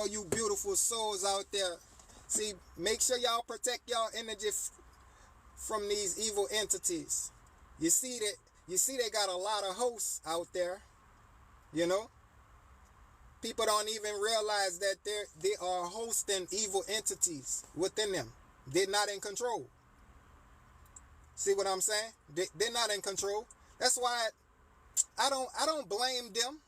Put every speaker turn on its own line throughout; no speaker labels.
all you beautiful souls out there. See, make sure y'all protect y'all energy from these evil entities. You see they got a lot of hosts out there. You know, people don't even realize that they are hosting evil entities within them. They're not in control. See what I'm saying? They're not in control. That's why I don't blame them.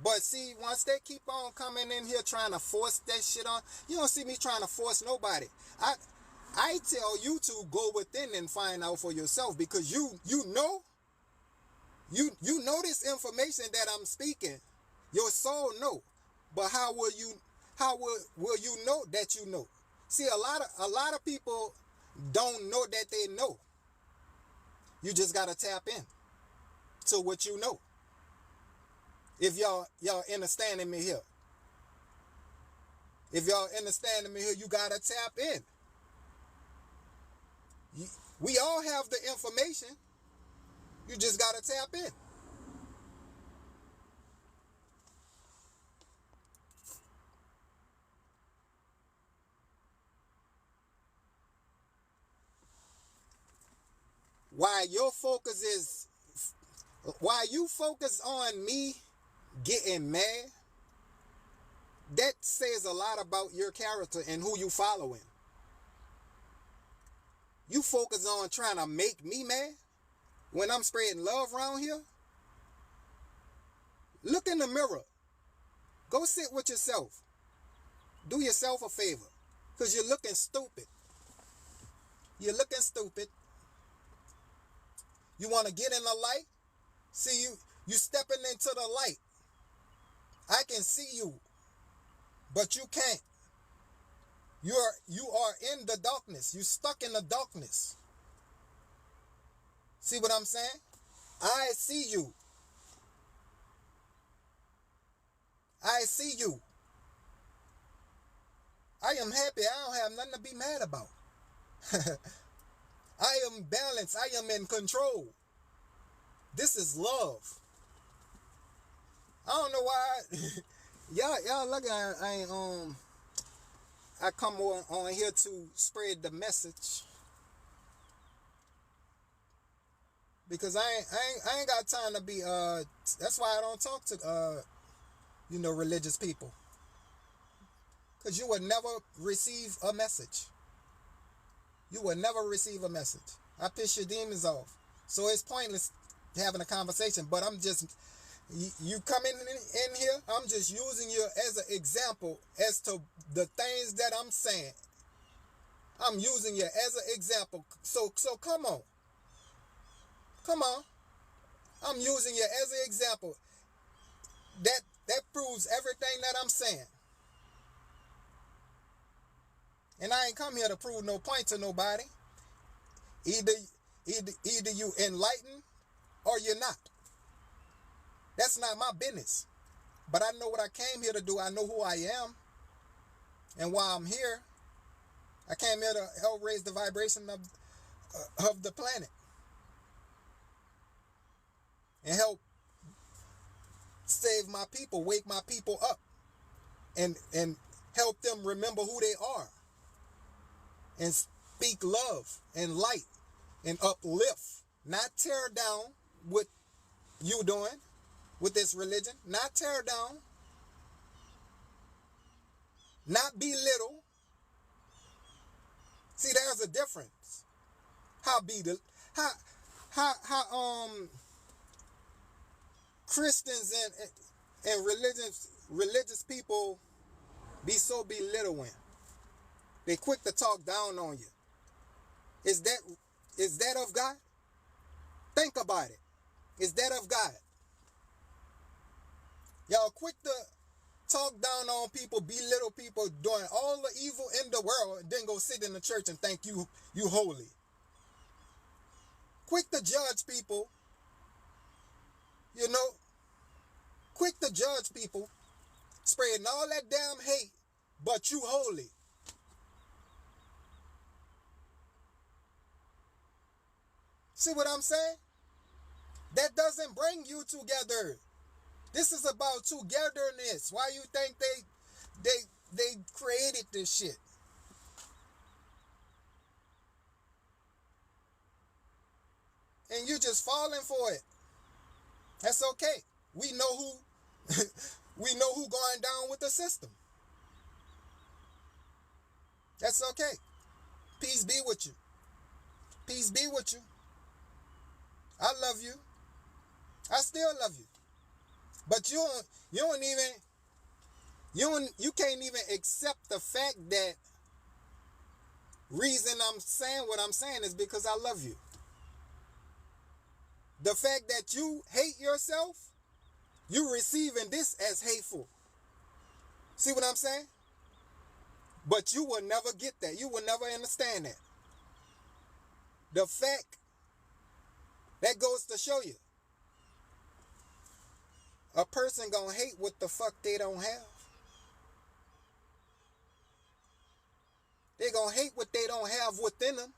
But see, once they keep on coming in here trying to force that shit on, you don't see me trying to force nobody. I tell you to go within and find out for yourself, because you know this information that I'm speaking. Your soul know. But how will you know that you know? See, a lot of people don't know that they know. You just gotta tap in to what you know. If y'all understanding me here. If y'all understanding me here, you gotta tap in. We all have the information. You just gotta tap in. Why you focus on me getting mad, that says a lot about your character and who you following. You focus on trying to make me mad when I'm spreading love around here. Look in the mirror. Go sit with yourself. Do yourself a favor, because you're looking stupid. You're looking stupid. You want to get in the light? See, you stepping into the light. I can see you, but you can't. You are in the darkness. You stuck in the darkness. See what I'm saying? I see you. I see you. I am happy. I don't have nothing to be mad about. I am balanced. I am in control. This is love. I don't know why. y'all look at I come on here to spread the message, because I ain't got time to be that's why I don't talk to religious people, because you would never receive a message. You will never receive a message. I piss your demons off. So it's pointless having a conversation. But I'm just, you coming in here, I'm just using you as an example as to the things that I'm saying. I'm using you as an example. So come on. Come on. I'm using you as an example. That proves everything that I'm saying. And I ain't come here to prove no point to nobody. Either you enlighten or you're not. That's not my business. But I know what I came here to do. I know who I am and why I'm here. I came here to help raise the vibration of the planet and help save my people, wake my people up, and help them remember who they are, and speak love and light and uplift, not tear down what you doing with this religion, not tear down, not belittle. See, there's a difference. How Christians and religious people be so belittling. They quick to talk down on you. Is that of God? Think about it. Is that of God? Y'all quick to talk down on people, belittle people, doing all the evil in the world, and then go sit in the church and think you holy. Quick to judge people. Quick to judge people, spreading all that damn hate, but you holy. See what I'm saying? That doesn't bring you together. This is about togetherness. Why you think They created this shit. And you're just falling for it. That's okay. We know who we know who going down with the system. That's okay. Peace be with you. Peace be with you. I love you. I still love you. But you can't even accept the fact that reason I'm saying what I'm saying is because I love you. The fact that you hate yourself, you receiving this as hateful. See what I'm saying? But you will never get that. You will never understand that. The fact that goes to show you. A person gonna hate what the fuck they don't have. They gonna hate what they don't have within them.